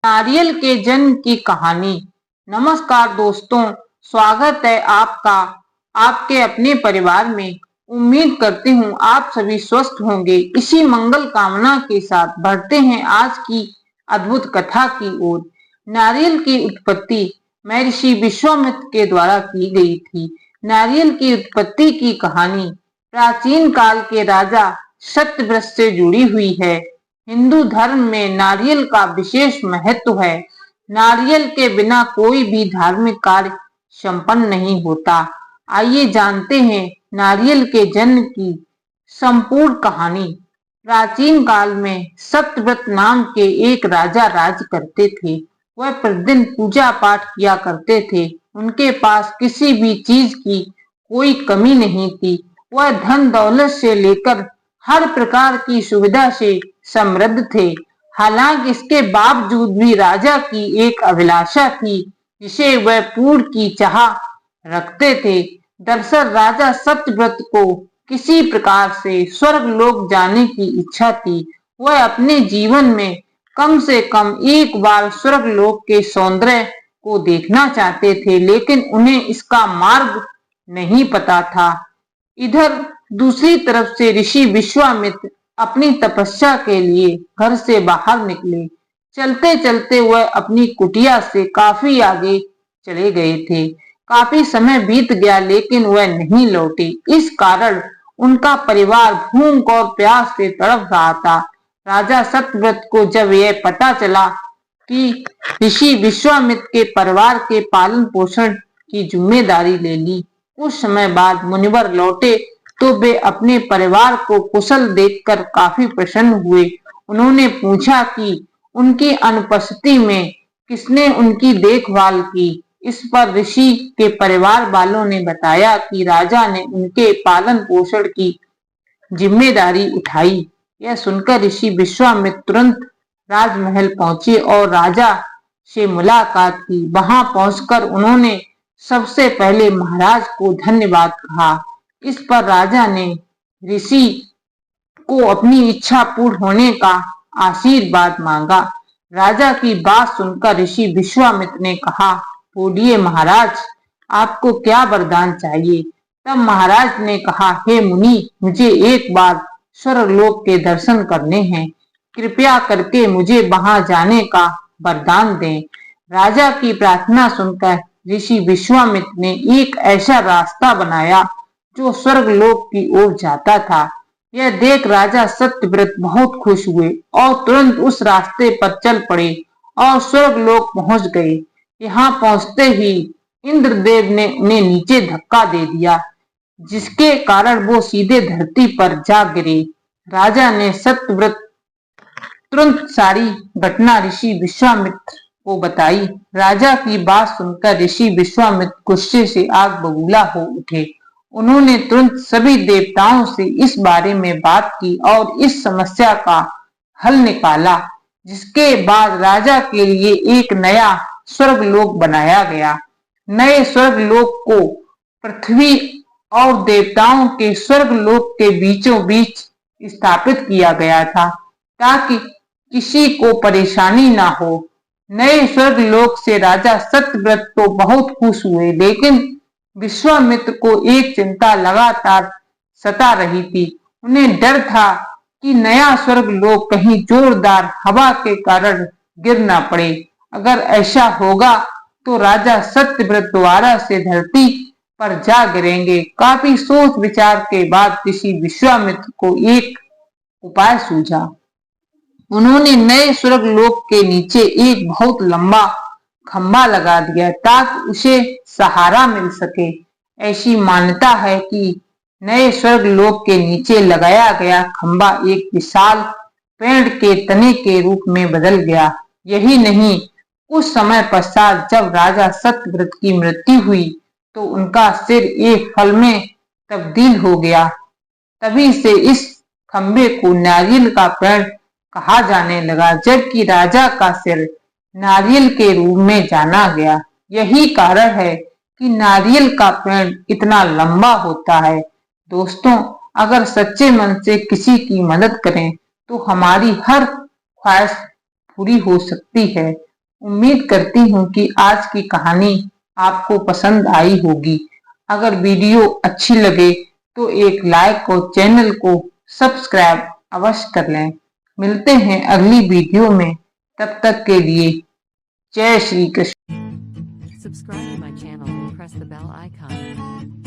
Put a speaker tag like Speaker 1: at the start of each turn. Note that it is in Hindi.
Speaker 1: नारियल के जन्म की कहानी। नमस्कार दोस्तों, स्वागत है आपका आपके अपने परिवार में। उम्मीद करती हूँ आप सभी स्वस्थ होंगे। इसी मंगल कामना के साथ बढ़ते हैं आज की अद्भुत कथा की ओर। नारियल की उत्पत्ति महर्षि विश्वामित्र के द्वारा की गई थी। नारियल की उत्पत्ति की कहानी प्राचीन काल के राजा सत्यव्रत से जुड़ी हुई है। हिंदू धर्म में नारियल का विशेष महत्व है। नारियल के बिना कोई भी धार्मिक कार्य संपन्न नहीं होता। आइए जानते हैं नारियल के जन्म की संपूर्ण कहानी। प्राचीन काल में सत्यव्रत नाम के एक राजा राज करते थे। वह प्रतिदिन पूजा पाठ किया करते थे। उनके पास किसी भी चीज की कोई कमी नहीं थी। वह धन दौलत से लेकर हर प्रकार की सुविधा से समृद्ध थे। हालांकि इसके बावजूद भी राजा की एक अभिलाषा थी जिसे वह पूर्ण की चाह रखते थे। दरअसल राजा सत्यव्रत को किसी प्रकार से स्वर्ग लोक जाने की इच्छा थी। वह अपने जीवन में कम से कम एक बार स्वर्ग लोक के सौंदर्य को देखना चाहते थे, लेकिन उन्हें इसका मार्ग नहीं पता था। इधर दूसरी तरफ से ऋषि विश्वामित्र अपनी तपस्या के लिए घर से बाहर निकले। चलते चलते वह अपनी कुटिया से काफी आगे चले गए थे। काफी समय बीत गया लेकिन वह नहीं लौटे। इस कारण उनका परिवार भूख और प्यास से तड़प रहा था। राजा सत्यव्रत को जब यह पता चला कि ऋषि विश्वामित्र के परिवार के पालन पोषण की जिम्मेदारी ले ली। कुछ समय बाद मुनिवर लौटे तो वे अपने परिवार को कुशल देखकर काफी प्रसन्न हुए। उन्होंने पूछा कि उनकी अनुपस्थिति में किसने उनकी देखभाल की। इस पर ऋषि के परिवार वालों ने बताया कि राजा ने उनके पालन पोषण की जिम्मेदारी उठाई। यह सुनकर ऋषि विश्वामित्र तुरंत राजमहल पहुंचे और राजा से मुलाकात की। वहां पहुंचकर उन्होंने सबसे पहले महाराज को धन्यवाद कहा। इस पर राजा ने ऋषि को अपनी इच्छा पूर्ण होने का आशीर्वाद मांगा। राजा की बात सुनकर ऋषि विश्वामित्र ने कहा, बोलिए महाराज, आपको क्या वरदान चाहिए। तब महाराज ने कहा, हे मुनि, मुझे एक बार स्वर्गलोक के दर्शन करने हैं। कृपया करके मुझे वहां जाने का वरदान दें। राजा की प्रार्थना सुनकर ऋषि विश्वामित्र ने एक ऐसा रास्ता बनाया जो स्वर्गलोक की ओर जाता था। यह देख राजा सत्यव्रत बहुत खुश हुए और तुरंत उस रास्ते पर चल पड़े और स्वर्गलोक पहुंच गए। यहाँ पहुंचते ही इंद्रदेव ने उन्हें नीचे धक्का दे दिया, जिसके कारण वो सीधे धरती पर जा गिरे। राजा ने सत्यव्रत तुरंत सारी घटना ऋषि विश्वामित्र को बताई। राजा की बात सुनकर ऋषि विश्वामित्र गुस्से से आग बबूला हो उठे। उन्होंने तुरंत सभी देवताओं से इस बारे में बात की और इस समस्या का हल निकाला, जिसके बाद राजा के लिए एक नया स्वर्गलोक बनाया गया। नए स्वर्गलोक को पृथ्वी और देवताओं के स्वर्गलोक के बीचों बीच स्थापित किया गया था, ताकि किसी को परेशानी ना हो। नए स्वर्गलोक से राजा सत्यव्रत तो बहुत खुश हुए, लेकिन विश्वामित्र को एक चिंता लगातार सता रही थी। उन्हें डर था कि नया स्वर्गलोक कहीं जोरदार हवा के कारण गिर ना पड़े। अगर ऐसा होगा तो राजा सत्यव्रत दोबारा से धरती पर जा गिरेंगे। काफी सोच विचार के बाद ऋषि विश्वामित्र को एक उपाय सूझा। उन्होंने नए स्वर्गलोक के नीचे एक बहुत लंबा खंबा लगा दिया ताकि उसे सहारा मिल सके। ऐसी मान्यता है कि नए स्वर्गलोक के नीचे लगाया गया खंबा एक विशाल पेड़ के तने के रूप में बदल गया। यही नहीं, कुछ समय पश्चात जब राजा सत्यव्रत की मृत्यु हुई तो उनका सिर एक फल में तब्दील हो गया। तभी से इस खंबे को नारियल का पेड़ कहा जाने लगा, जबकि राजा का सिर नारियल के रूप में जाना गया। यही कारण है कि नारियल का पेड़ इतना लंबा होता है। दोस्तों, अगर सच्चे मन से किसी की मदद करें तो हमारी हर ख्वाहिश पूरी हो सकती है। उम्मीद करती हूँ कि आज की कहानी आपको पसंद आई होगी। अगर वीडियो अच्छी लगे तो एक लाइक और चैनल को सब्सक्राइब अवश्य कर लें। मिलते हैं अगली वीडियो में, तब तक के लिए जय Shri Krishna.
Speaker 2: Subscribe to my channel and press the bell icon.